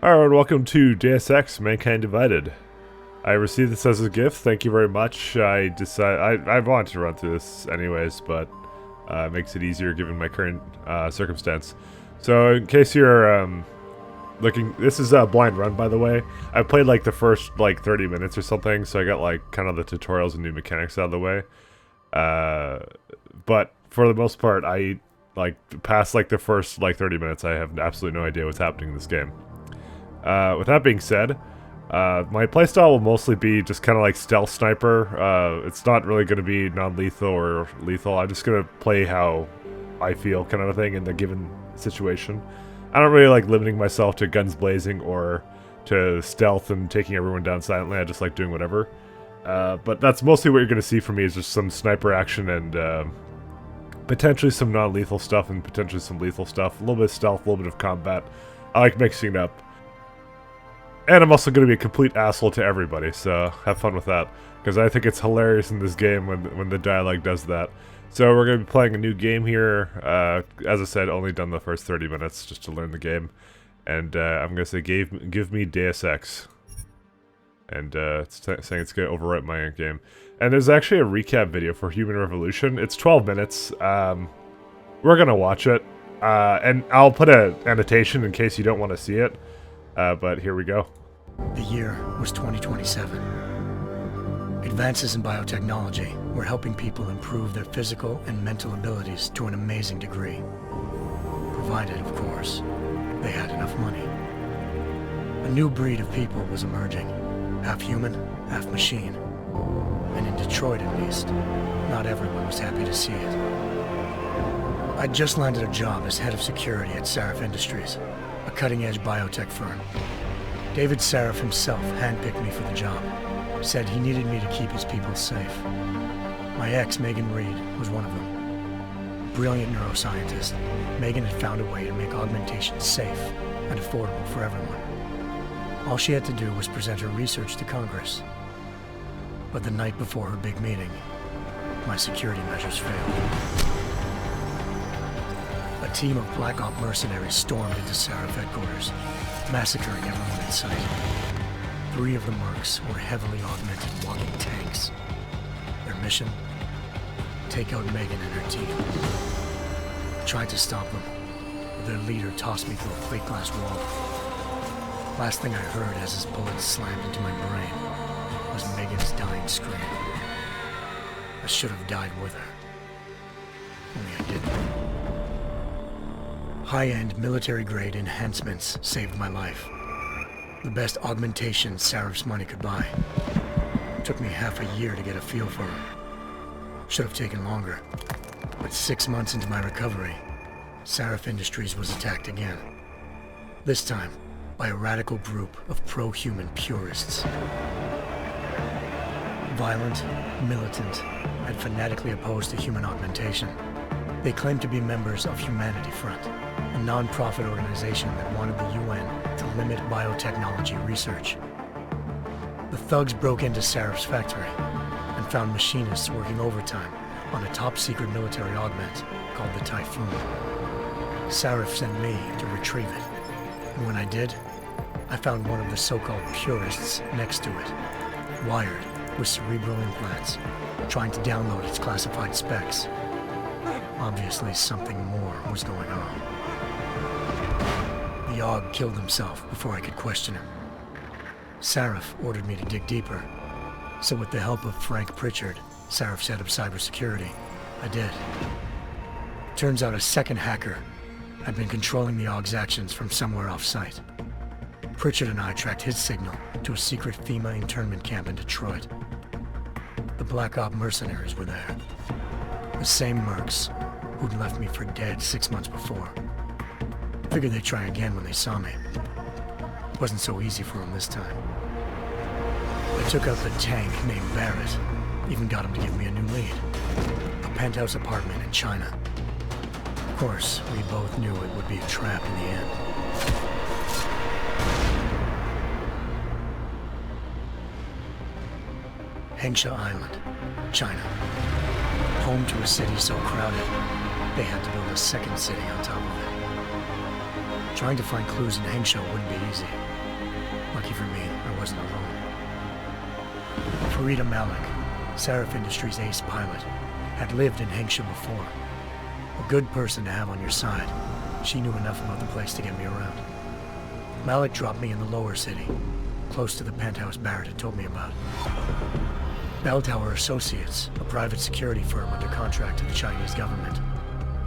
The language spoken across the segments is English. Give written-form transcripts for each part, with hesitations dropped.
Alright, welcome to Deus Ex Mankind Divided. I received this as a gift, thank you very much. I wanted to run through this anyways, but it makes it easier given my current circumstance. So in case you're looking, this is a blind run, by the way. I played like the first 30 minutes or something, so I got like kind of the tutorials and new mechanics out of the way. But for the most part, I past the first 30 minutes, I have absolutely no idea what's happening in this game. With that being said, my playstyle will mostly be just kind of like stealth sniper. It's not really going to be non-lethal or lethal. I'm just going to play how I feel kind of a thing in the given situation. I don't really like limiting myself to guns blazing or to stealth and taking everyone down silently. I just like doing whatever. But that's mostly what you're going to see from me is just some sniper action and potentially some non-lethal stuff and potentially some lethal stuff. A little bit of stealth, a little bit of combat. I like mixing it up. And I'm also going to be a complete asshole to everybody, so have fun with that. Because I think it's hilarious in this game when the dialogue does that. So we're going to be playing a new game here. As I said, only done the first 30 minutes just to learn the game. And I'm going to say, give me Deus Ex. And it's saying it's going to overwrite my game. And there's actually a recap video for Human Revolution. It's 12 minutes. We're going to watch it. And I'll put an annotation in case you don't want to see it. But here we go. The year was 2027. Advances in biotechnology were helping people improve their physical and mental abilities to an amazing degree. Provided, of course, they had enough money. A new breed of people was emerging, half human, half machine. And in Detroit, at least, not everyone was happy to see it. I'd just landed a job as head of security at Sarif Industries, a cutting-edge biotech firm. David Sarif himself handpicked me for the job. Said he needed me to keep his people safe. My ex, Megan Reed, was one of them. A brilliant neuroscientist, Megan had found a way to make augmentation safe and affordable for everyone. All she had to do was present her research to Congress. But the night before her big meeting, my security measures failed. A team of Black Op mercenaries stormed into Sarif headquarters, massacring everyone in sight. 3 of the mercs were heavily augmented walking tanks. Their mission? Take out Megan and her team. I tried to stop them, but their leader tossed me through a plate glass wall. Last thing I heard as his bullets slammed into my brain was Megan's dying scream. I should have died with her. Only I didn't. High-end military-grade enhancements saved my life. The best augmentation Sarif's money could buy. Took me half a year to get a feel for her. Should have taken longer. But 6 months into my recovery, Sarif Industries was attacked again. This time, by a radical group of pro-human purists. Violent, militant, and fanatically opposed to human augmentation. They claimed to be members of Humanity Front, a non-profit organization that wanted the UN to limit biotechnology research. The thugs broke into Sarif's factory and found machinists working overtime on a top-secret military augment called the Typhoon. Sarif sent me to retrieve it, and when I did, I found one of the so-called purists next to it, wired with cerebral implants, trying to download its classified specs. Obviously, something more was going on. The AUG killed himself before I could question him. Sarif ordered me to dig deeper, so with the help of Frank Pritchard, Sarif's head of cybersecurity, I did. Turns out a second hacker had been controlling the AUG's actions from somewhere off-site. Pritchard and I tracked his signal to a secret FEMA internment camp in Detroit. The Black Op mercenaries were there. The same mercs who'd left me for dead 6 months before. Figured they'd try again when they saw me. Wasn't so easy for them this time. I took out the tank named Barrett. Even got him to give me a new lead. A penthouse apartment in China. Of course, we both knew it would be a trap in the end. Hengsha Island, China. Home to a city so crowded, they had to build a second city on top of it. Trying to find clues in Hengsho wouldn't be easy. Lucky for me, I wasn't alone. Farida Malik, Seraph Industries' ace pilot, had lived in Hengsho before. A good person to have on your side. She knew enough about the place to get me around. Malik dropped me in the lower city, close to the penthouse Barrett had told me about. Bell Tower Associates, a private security firm under contract to the Chinese government,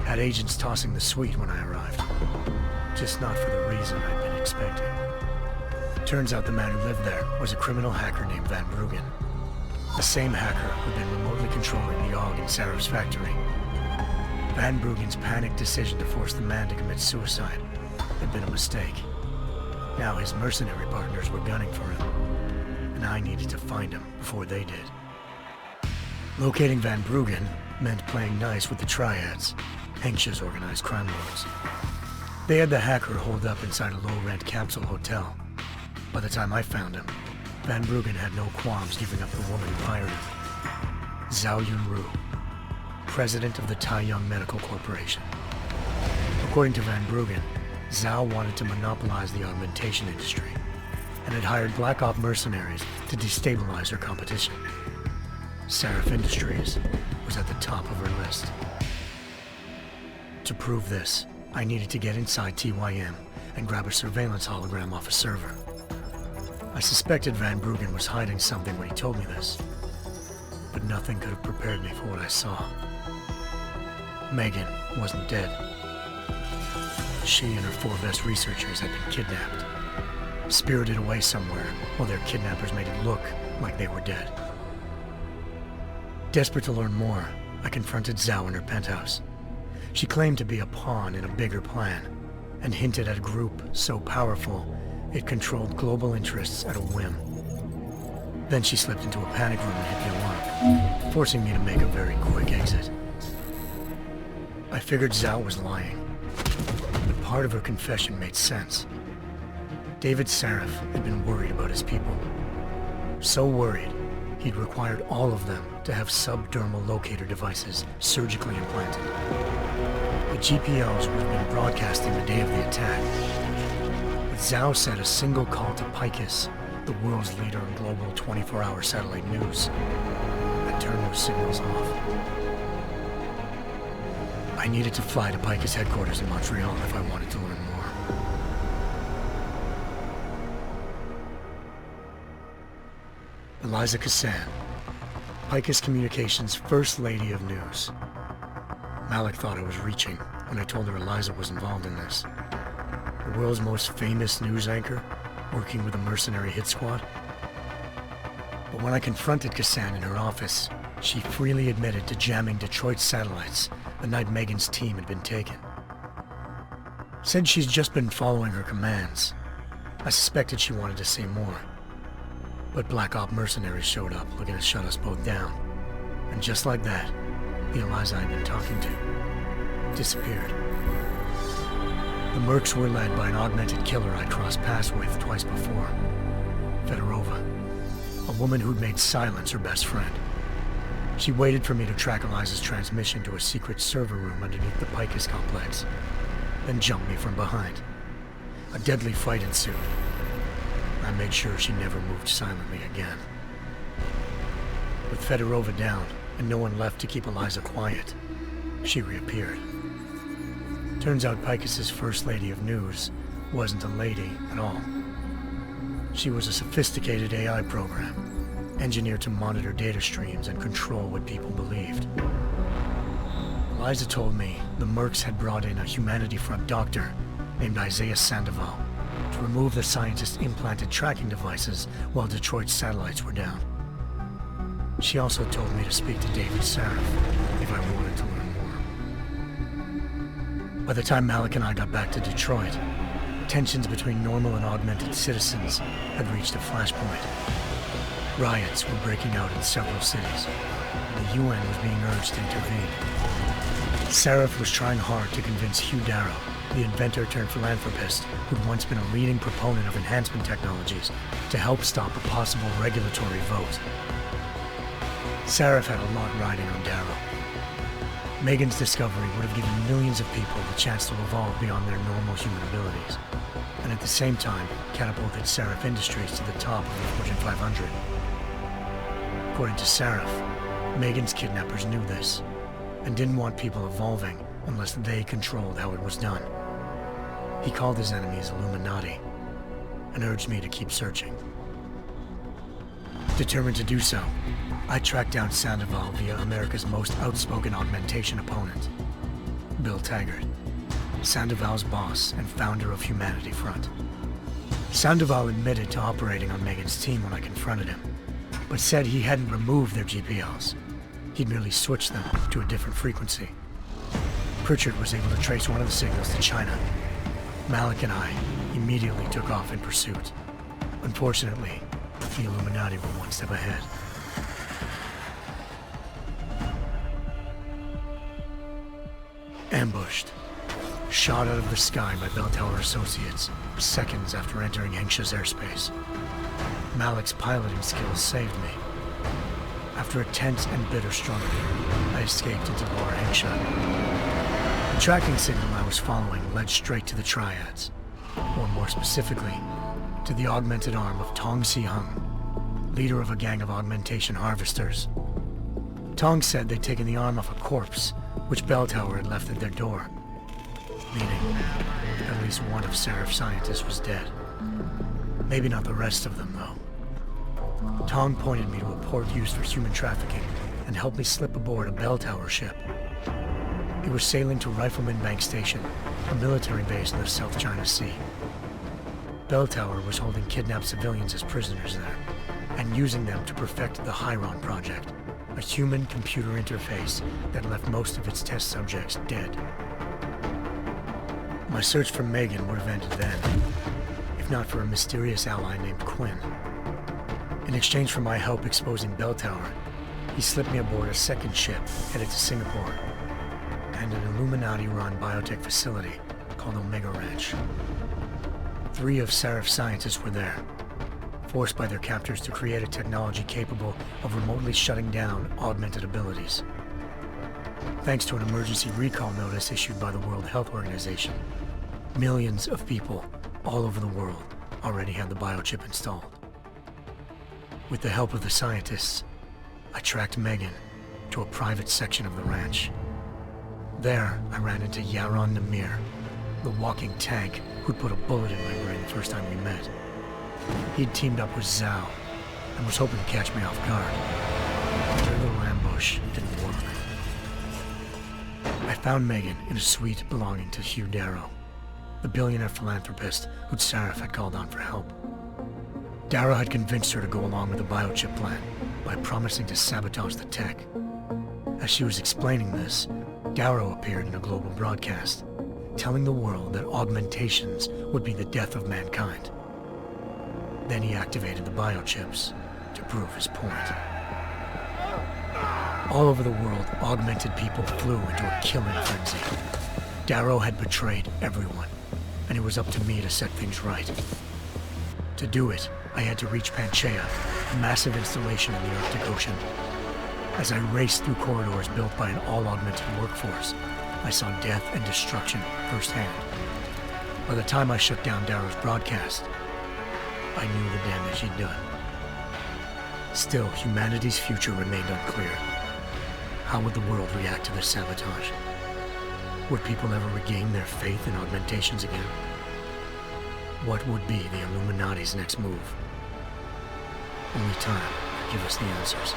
had agents tossing the suite when I arrived. Just not for the reason I'd been expecting. Turns out the man who lived there was a criminal hacker named Van Bruggen. The same hacker who'd been remotely controlling the AUG in Seraph's factory. Van Bruggen's panicked decision to force the man to commit suicide had been a mistake. Now his mercenary partners were gunning for him, and I needed to find him before they did. Locating Van Bruggen meant playing nice with the Triads, Hengsho's organized crime lords. They had the hacker holed up inside a low-rent capsule hotel. By the time I found him, Van Bruggen had no qualms giving up the woman who hired him. Zhao Yunru, president of the Taiyang Medical Corporation. According to Van Bruggen, Zhao wanted to monopolize the augmentation industry and had hired Black Op mercenaries to destabilize her competition. Seraph Industries was at the top of her list. To prove this, I needed to get inside TYM and grab a surveillance hologram off a server. I suspected Van Bruggen was hiding something when he told me this, but nothing could have prepared me for what I saw. Megan wasn't dead. She and her 4 best researchers had been kidnapped, spirited away somewhere while their kidnappers made it look like they were dead. Desperate to learn more, I confronted Zhao in her penthouse. She claimed to be a pawn in a bigger plan, and hinted at a group so powerful it controlled global interests at a whim. Then she slipped into a panic room and hit the alarm, forcing me to make a very quick exit. I figured Zhao was lying, but part of her confession made sense. David Seraph had been worried about his people. So worried, he'd required all of them to have subdermal locator devices surgically implanted. The GPLs would have been broadcasting the day of the attack. But Zhao said a single call to Picus, the world's leader in global 24-hour satellite news, had turned those signals off. I needed to fly to Picus headquarters in Montreal if I wanted to learn more. Eliza Kassan, Picus Communications' First Lady of News. Malik thought I was reaching when I told her Eliza was involved in this. The world's most famous news anchor, working with a mercenary hit squad. But when I confronted Kassan in her office, she freely admitted to jamming Detroit's satellites the night Megan's team had been taken. Said she's just been following her commands. I suspected she wanted to say more. But Black Op mercenaries showed up looking to shut us both down. And just like that, the Eliza I'd been talking to disappeared. The Mercs were led by an augmented killer I'd crossed paths with twice before. Fedorova, a woman who'd made silence her best friend. She waited for me to track Eliza's transmission to a secret server room underneath the Picus complex, then jumped me from behind. A deadly fight ensued. I made sure she never moved silently again. With Fedorova down, and no one left to keep Eliza quiet, she reappeared. Turns out Picus's First Lady of News wasn't a lady at all. She was a sophisticated AI program, engineered to monitor data streams and control what people believed. Eliza told me the Mercs had brought in a Humanity Front doctor named Isaiah Sandoval to remove the scientist's implanted tracking devices while Detroit's satellites were down. She also told me to speak to David Seraph if I wanted to learn more. By the time Malik and I got back to Detroit, tensions between normal and augmented citizens had reached a flashpoint. Riots were breaking out in several cities, and the UN was being urged to intervene. Seraph was trying hard to convince Hugh Darrow, the inventor turned philanthropist who'd once been a leading proponent of enhancement technologies, to help stop a possible regulatory vote. Seraph had a lot riding on Darrow. Megan's discovery would have given millions of people the chance to evolve beyond their normal human abilities, and at the same time catapulted Seraph Industries to the top of the Fortune 500. According to Seraph, Megan's kidnappers knew this, and didn't want people evolving unless they controlled how it was done. He called his enemies Illuminati, and urged me to keep searching. Determined to do so, I tracked down Sandoval via America's most outspoken augmentation opponent, Bill Taggart, Sandoval's boss and founder of Humanity Front. Sandoval admitted to operating on Megan's team when I confronted him, but said he hadn't removed their GPLs. He'd merely switched them to a different frequency. Pritchard was able to trace one of the signals to China. Malik and I immediately took off in pursuit. Unfortunately, the Illuminati were one step ahead. Ambushed. Shot out of the sky by Bell Tower associates, seconds after entering Hengsha's airspace. Malik's piloting skills saved me. After a tense and bitter struggle, I escaped into Lower Hengsha. The tracking signal I was following led straight to the Triads, or more specifically, to the augmented arm of Tong Si-hung, leader of a gang of augmentation harvesters. Tong said they'd taken the arm off a corpse, which Bell Tower had left at their door, meaning at least one of Seraph's scientists was dead. Maybe not the rest of them, though. Tong pointed me to a port used for human trafficking and helped me slip aboard a Bell Tower ship. It was sailing to Rifleman Bank Station, a military base in the South China Sea. Bell Tower was holding kidnapped civilians as prisoners there, and using them to perfect the Hyron Project, a human-computer interface that left most of its test subjects dead. My search for Megan would have ended then, if not for a mysterious ally named Quinn. In exchange for my help exposing Bell Tower, he slipped me aboard a second ship headed to Singapore, and an Illuminati-run biotech facility called Omega Ranch. 3 of Seraph's scientists were there, forced by their captors to create a technology capable of remotely shutting down augmented abilities. Thanks to an emergency recall notice issued by the World Health Organization, millions of people all over the world already had the biochip installed. With the help of the scientists, I tracked Megan to a private section of the ranch. There, I ran into Yaron Namir, the walking tank who'd put a bullet in my brain the first time we met. He'd teamed up with Zhao and was hoping to catch me off guard. But their little ambush didn't work. I found Megan in a suite belonging to Hugh Darrow, the billionaire philanthropist who'd Seraph had called on for help. Darrow had convinced her to go along with the biochip plan by promising to sabotage the tech. As she was explaining this, Darrow appeared in a global broadcast, telling the world that augmentations would be the death of mankind. Then he activated the biochips to prove his point. All over the world, augmented people flew into a killing frenzy. Darrow had betrayed everyone, and it was up to me to set things right. To do it, I had to reach Panchaea, a massive installation in the Arctic Ocean. As I raced through corridors built by an all-augmented workforce, I saw death and destruction firsthand. By the time I shut down Darrow's broadcast, I knew the damage he'd done. Still, humanity's future remained unclear. How would the world react to this sabotage? Would people ever regain their faith in augmentations again? What would be the Illuminati's next move? Only time could give us the answers.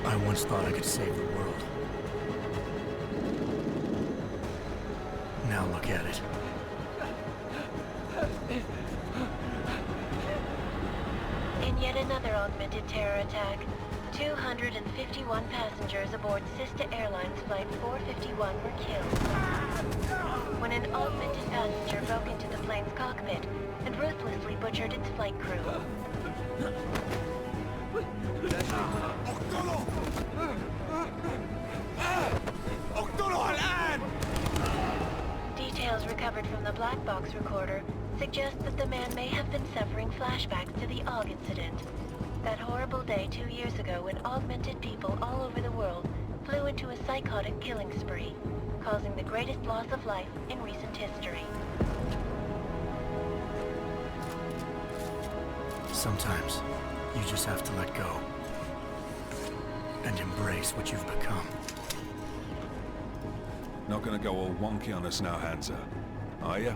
I once thought I could save the world. Now look at it. In yet another augmented terror attack, 200 151 passengers aboard Sister Airlines Flight 451 were killed when an augmented passenger broke into the plane's cockpit and ruthlessly butchered its flight crew. Details recovered from the black box recorder suggest that the man may have been suffering flashbacks to the AUG incident. That horrible day 2 years ago when augmented people all over the world flew into a psychotic killing spree, causing the greatest loss of life in recent history. Sometimes, you just have to let go. And embrace what you've become. Not gonna go all wonky on us now, Hansa, are you?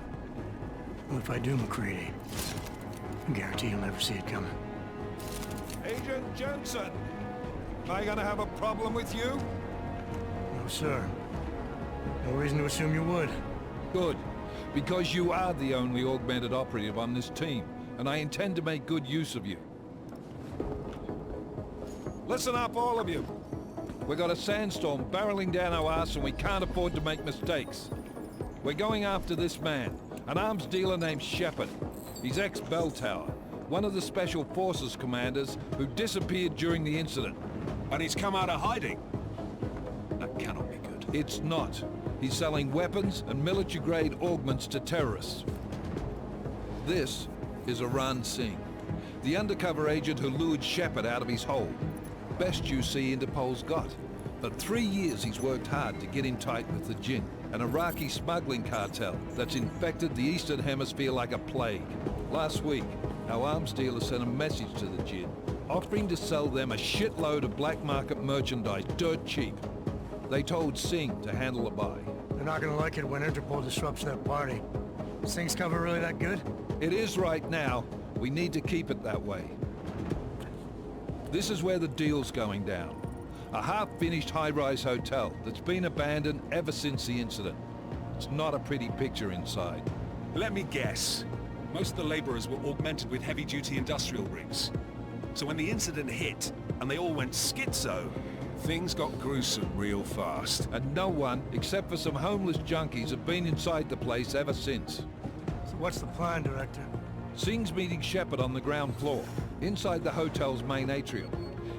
Well, if I do, McCready, I guarantee you'll never see it coming. Agent Jensen! Am I gonna have a problem with you? No, sir. No reason to assume you would. Good. Because you are the only augmented operative on this team, and I intend to make good use of you. Listen up, all of you. We got a sandstorm barreling down our ass and we can't afford to make mistakes. We're going after this man, an arms dealer named Shepard. He's ex-Bell Tower, one of the Special Forces commanders who disappeared during the incident. And he's come out of hiding. That cannot be good. It's not. He's selling weapons and military-grade augments to terrorists. This is Aran Singh, the undercover agent who lured Shepard out of his hole. Best you see Interpol's got. For 3 years he's worked hard to get in tight with the Jinn, an Iraqi smuggling cartel that's infected the Eastern Hemisphere like a plague. Last week, our arms dealer sent a message to the Jinn, offering to sell them a shitload of black market merchandise dirt cheap. They told Singh to handle a buy. They're not gonna like it when Interpol disrupts their party. Is Singh's cover really that good? It is right now. We need to keep it that way. This is where the deal's going down. A half-finished high-rise hotel that's been abandoned ever since the incident. It's not a pretty picture inside. Let me guess. Most of the laborers were augmented with heavy-duty industrial rigs. So when the incident hit, and they all went schizo, things got gruesome real fast. And no one, except for some homeless junkies, have been inside the place ever since. So what's the plan, Director? Singh's meeting Shepard on the ground floor, inside the hotel's main atrium.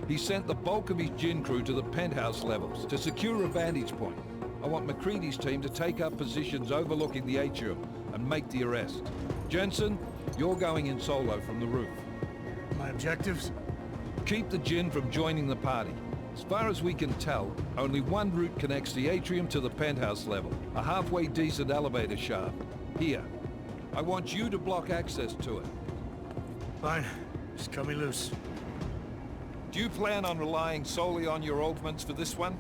He sent the bulk of his Jinn crew to the penthouse levels to secure a vantage point. I want McCready's team to take up positions overlooking the atrium and make the arrest. Jensen, you're going in solo from the roof. My objectives? Keep the Jinn from joining the party. As far as we can tell, only one route connects the atrium to the penthouse level, a halfway decent elevator shaft. Here. I want you to block access to it. Fine. Just cut me loose. Do you plan on relying solely on your augments for this one?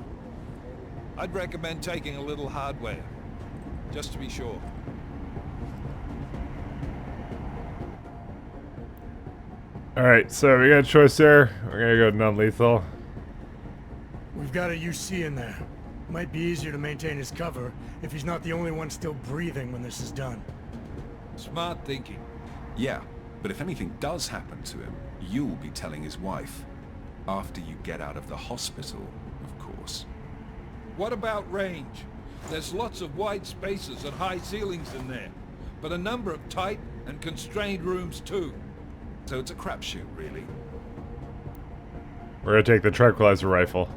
I'd recommend taking a little hardware, just to be sure. Alright, so we got a choice there. We're gonna go non-lethal. We've got a UC in there. Might be easier to maintain his cover if he's not the only one still breathing when this is done. Smart thinking. Yeah, but if anything does happen to him, you'll be telling his wife. After you get out of the hospital, of course. What about range? There's lots of wide spaces and high ceilings in there, but a number of tight and constrained rooms too. So it's a crapshoot, really. We're gonna take the tranquilizer rifle.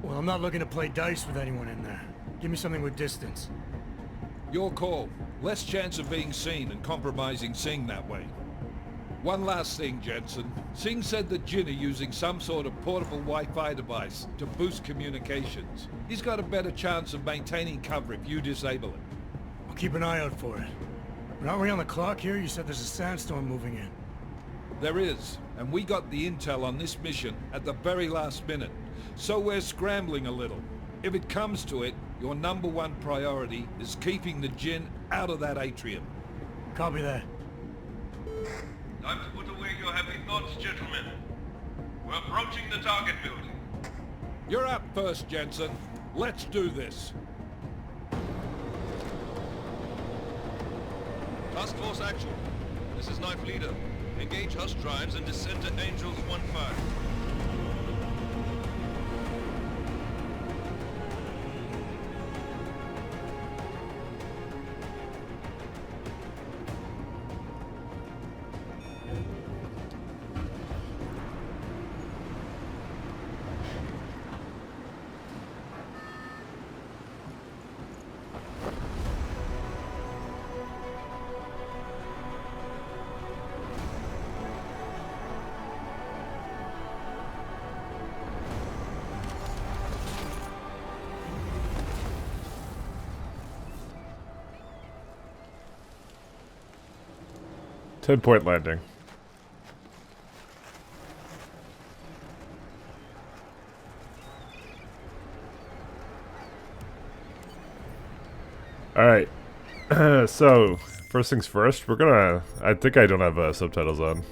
Well, I'm not looking to play dice with anyone in there. Give me something with distance. Your call. Less chance of being seen and compromising Singh that way. One last thing, Jensen. Singh said the Jinn are using some sort of portable Wi-Fi device to boost communications. He's got a better chance of maintaining cover if you disable it. I'll keep an eye out for it. But aren't we on the clock here? You said there's a sandstorm moving in. There is, and we got the intel on this mission at the very last minute. So we're scrambling a little. If it comes to it, your #1 priority is keeping the Jinn out of that atrium. Copy that. Time to put away your heavy thoughts, gentlemen. We're approaching the target building. You're up first, Jensen. Let's do this. Task Force Actual. This is Knife Leader. Engage Hush drives and descend to Angels 1-5. Pinpoint landing. Alright. So, first things first, we're gonna... I think I don't have subtitles on.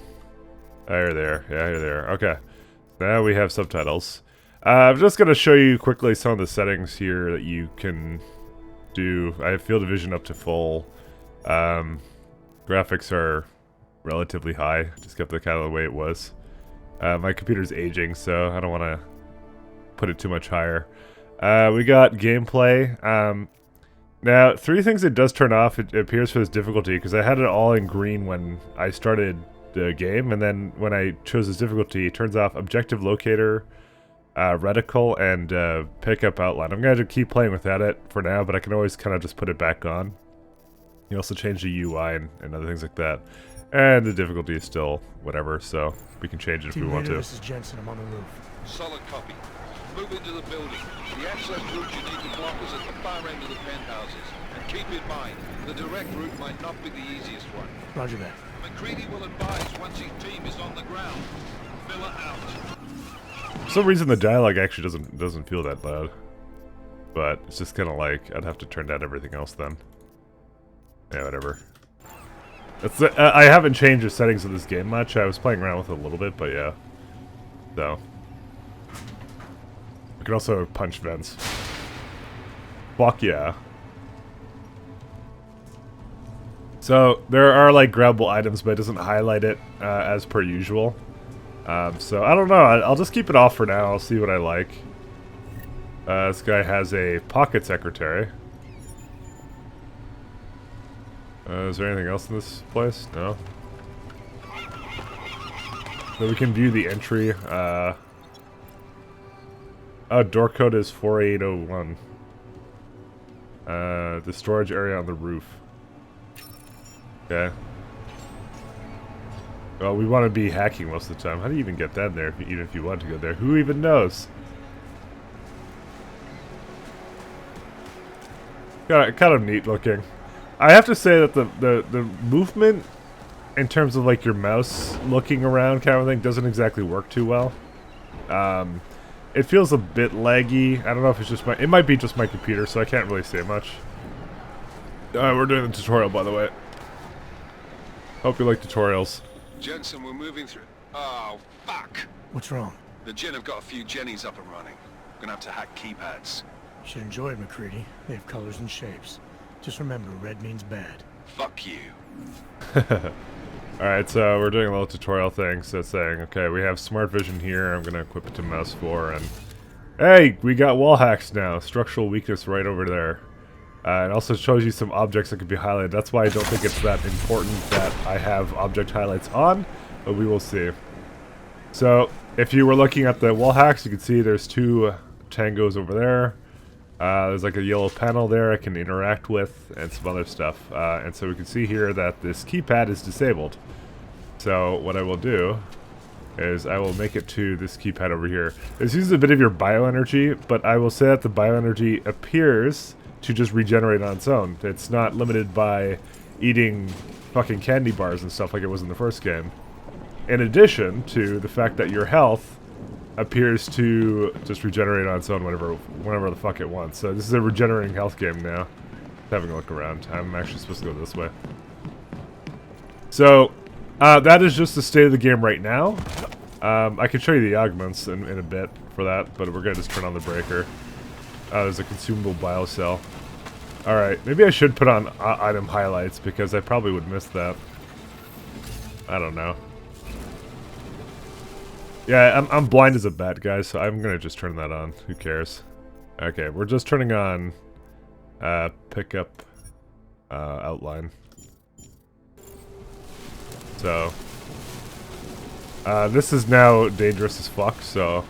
Here they are. Yeah, here they are. Okay. Now we have subtitles. I'm just gonna show you quickly some of the settings here that you can do. I have field of vision up to full. Graphics are relatively high. Just kept it kind of the way it was. My computer's aging, so I don't want to put it too much higher. We got gameplay. Now, three things it does turn off, it appears for this difficulty, because I had it all in green when I started the game, and then when I chose this difficulty, it turns off objective locator, reticle, and pickup outline. I'm going to keep playing without it for now, but I can always kind of just put it back on. You also change the UI and other things like that. And the difficulty is still whatever, so we can change it if we want to. This is Jensen, I'm on the roof. Solid copy. Move into the building. The access route you need to block is at the far end of the penthouses. And keep in mind, the direct route might not be the easiest one. Roger that. McCready will advise once his team is on the ground. Miller out. For some reason the dialogue actually doesn't feel that loud. But it's just kind of like, I'd have to turn down everything else then. Yeah, whatever. It's, I haven't changed the settings of this game much. I was playing around with it a little bit, but yeah. So. I can also punch vents. Fuck yeah. So, there are like grabbable items, but it doesn't highlight it as per usual. So, I don't know. I'll just keep it off for now. I'll see what I like. This guy has a pocket secretary. Is there anything else in this place? No. So we can view the entry. Door code is 4801. The storage area on the roof. Okay. Well, we want to be hacking most of the time. How do you even get that in there, even if you want to go there? Who even knows? Kind of neat looking. I have to say that the movement in terms of like your mouse looking around kind of thing doesn't exactly work too well. It feels a bit laggy. I don't know if it's just it might be just my computer, so I can't really say much. We're doing the tutorial, by the way. Hope you like tutorials. Jensen, we're moving through... Oh, fuck! What's wrong? The Gen have got a few Jennies up and running. Gonna have to hack keypads. You should enjoy it, McCready. They have colors and shapes. Just remember, red means bad. Fuck you. Alright, so we're doing a little tutorial thing. So it's saying, okay, we have smart vision here. I'm gonna equip it to mouse 4, and... Hey! We got wall hacks now. Structural weakness right over there. It also shows you some objects that could be highlighted. That's why I don't think it's that important that I have object highlights on, but we will see. So, if you were looking at the wall hacks, you can see there's 2 tangos over there. There's like a yellow panel there I can interact with, and some other stuff. And so we can see here that this keypad is disabled. So what I will do is I will make it to this keypad over here. This uses a bit of your bioenergy, but I will say that the bioenergy appears to just regenerate on its own. It's not limited by eating fucking candy bars and stuff like it was in the first game. In addition to the fact that your health appears to just regenerate on its own whenever the fuck it wants. So this is a regenerating health game now. Having a look around. I'm actually supposed to go this way. So, that is just the state of the game right now. I can show you the augments in a bit for that, but we're gonna just turn on the breaker. There's a consumable biocell. Alright, maybe I should put on item highlights, because I probably would miss that. I don't know. Yeah, I'm blind as a bat, guys, so I'm gonna just turn that on. Who cares? Okay, we're just turning on pickup outline. So this is now dangerous as fuck, so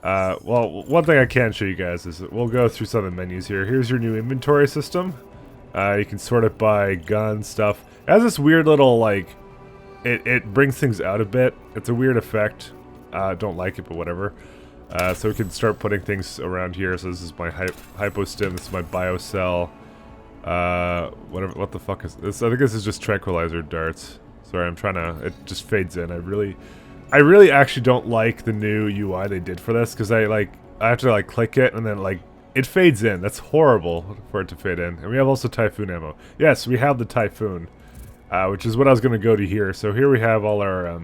well, one thing I can show you guys is that we'll go through some of the menus here. Here's your new inventory system. You can sort it by gun stuff. It has this weird little, like, it brings things out a bit. It's a weird effect. Don't like it, but whatever. So we can start putting things around here. So this is my hypostim, this is my biocell. Whatever, what the fuck is this? I think this is just tranquilizer darts. Sorry, I'm trying to... It just fades in. I really actually don't like the new UI they did for this, because I have to, like, click it, and then, like, it fades in. That's horrible for it to fade in. And we have also Typhoon ammo. Yes, we have the Typhoon, which is what I was going to go to here. So here we have all our...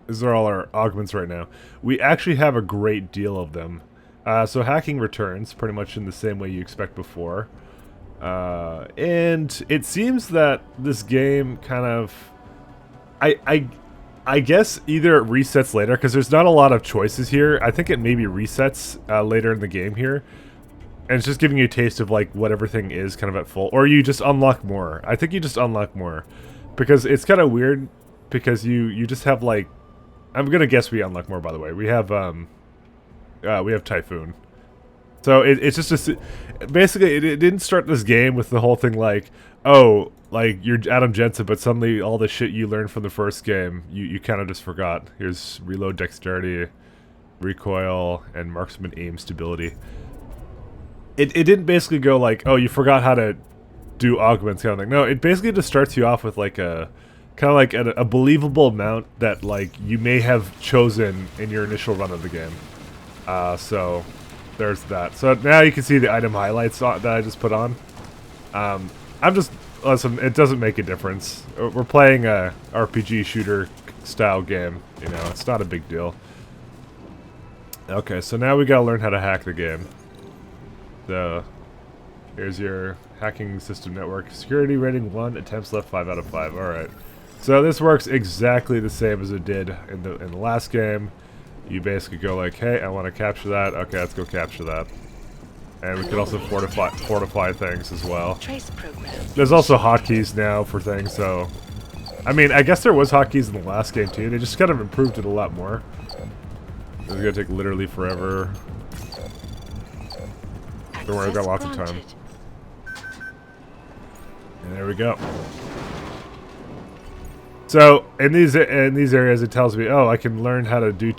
these are all our augments right now. We actually have a great deal of them. So hacking returns pretty much in the same way you expect before. And it seems that this game kind of... I guess either it resets later, because there's not a lot of choices here. I think it maybe resets later in the game here. And it's just giving you a taste of like what everything is kind of at full. Or you just unlock more. I think you just unlock more. Because it's kind of weird, because you just have like... I'm gonna guess we unlock more, by the way. We have Typhoon. So it's just basically it didn't start this game with the whole thing like, oh, like you're Adam Jensen, but suddenly all the shit you learned from the first game you kind of just forgot. Here's reload dexterity, recoil, and marksman aim stability. It didn't basically go like, oh, you forgot how to do augments kind of thing. No, it basically just starts you off with like a kind of like a believable amount that like you may have chosen in your initial run of the game. So there's that. So now you can see the item highlights that I just put on. Listen, it doesn't make a difference. We're playing a RPG shooter style game, you know, it's not a big deal. Okay, so now we gotta learn how to hack the game. So here's your hacking system network. Security rating 1, attempts left 5 out of 5. Alright. So this works exactly the same as it did in the last game. You basically go like, hey, I want to capture that. Okay, let's go capture that. And we can also fortify things as well. There's also hotkeys now for things, so... I mean, I guess there was hotkeys in the last game too. They just kind of improved it a lot more. It's gonna take literally forever. Don't worry, I've got lots of time. And there we go. So in these areas, it tells me, oh, I can learn how to do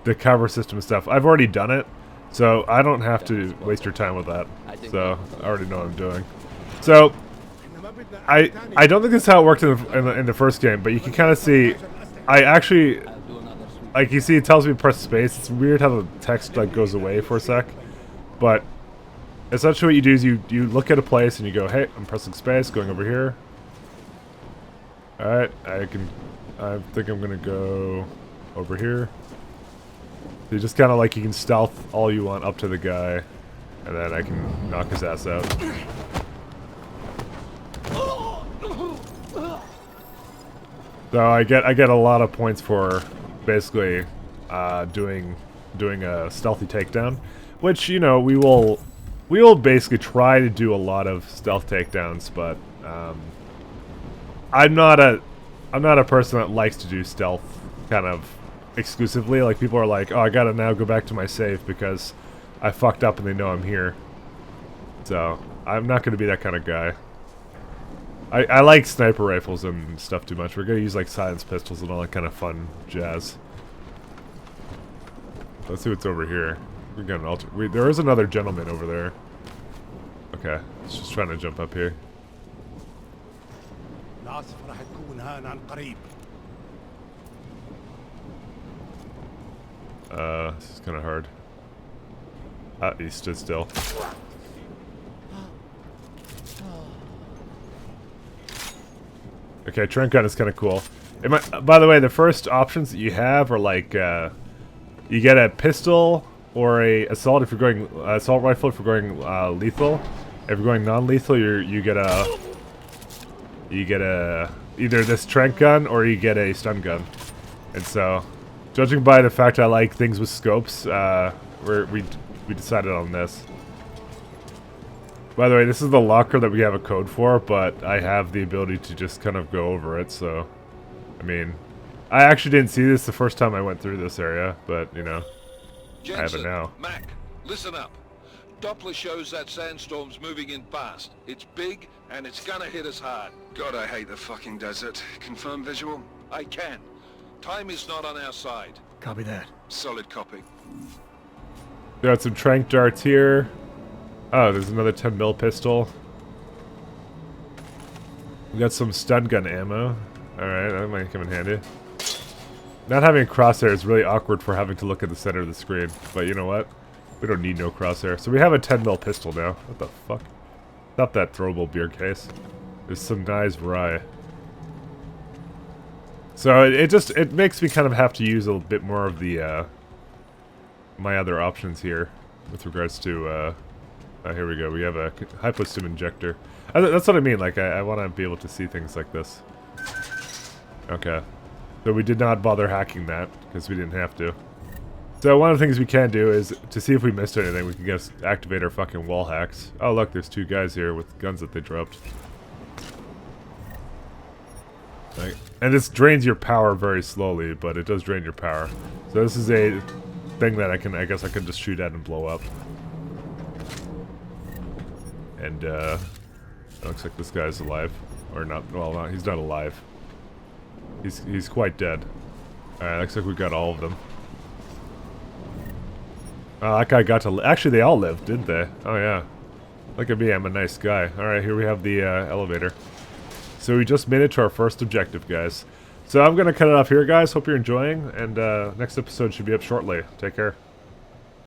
the cover system and stuff. I've already done it, so I don't have to waste your time with that. So I already know what I'm doing. So I don't think this is how it worked in the first game, but you can kind of see. I actually, like, you see, it tells me to press space. It's weird how the text like goes away for a sec, but essentially what you do is you look at a place and you go, hey, I'm pressing space, going over here. Alright, I think I'm gonna go over here. So you just kind of like, you can stealth all you want up to the guy, and then I can knock his ass out. So I get a lot of points for basically doing a stealthy takedown, which, you know, we will basically try to do a lot of stealth takedowns, but I'm not a person that likes to do stealth kind of exclusively. Like, people are like, oh, I gotta now go back to my safe because I fucked up and they know I'm here. So I'm not gonna be that kind of guy. I like sniper rifles and stuff too much. We're gonna use like silenced pistols and all that kind of fun jazz. Let's see what's over here. We got an there is another gentleman over there. Okay, it's just trying to jump up here. This is kind of hard. He stood still. Okay, Trent gun is kind of cool. By the way, the first options that you have are like, you get a pistol or a assault if you're going assault rifle if you're going lethal. If you're going non-lethal, you get a either this Trent gun or you get a stun gun. And so, judging by the fact I like things with scopes, we decided on this. By the way, this is the locker that we have a code for, but I have the ability to just kind of go over it, so... I mean, I actually didn't see this the first time I went through this area, but, you know, Jensen, I have it now. Mac, listen up. Doppler shows that sandstorm's moving in fast. It's big, and it's gonna hit us hard. God, I hate the fucking desert. Confirm visual? I can. Time is not on our side. Copy that. Solid copy. Got some trank darts here. Oh, there's another 10mm pistol. We got some stun gun ammo. Alright, that might come in handy. Not having a crosshair is really awkward for having to look at the center of the screen. But you know what? We don't need no crosshair. So we have a 10mm pistol now. What the fuck? Not that throwable beer case. There's some nice rye. So it makes me kind of have to use a bit more of the my other options here with regards to here we go. We have a hypostim injector. That's what I mean. Like I want to be able to see things like this. Okay. So we did not bother hacking that because we didn't have to. So one of the things we can do is to see if we missed anything. We can just activate our fucking wall hacks. Oh look, there's two guys here with guns that they dropped. Like, and this drains your power very slowly, but it does drain your power. So this is a thing that I guess I can just shoot at and blow up. And it looks like this guy's alive, or not? Well, no, he's not alive. He's quite dead. Alright, looks like we got all of them. Oh, that guy got to... Actually, they all lived, didn't they? Oh, yeah. Look at me, I'm a nice guy. Alright, here we have the elevator. So we just made it to our first objective, guys. So I'm going to cut it off here, guys. Hope you're enjoying, and next episode should be up shortly. Take care.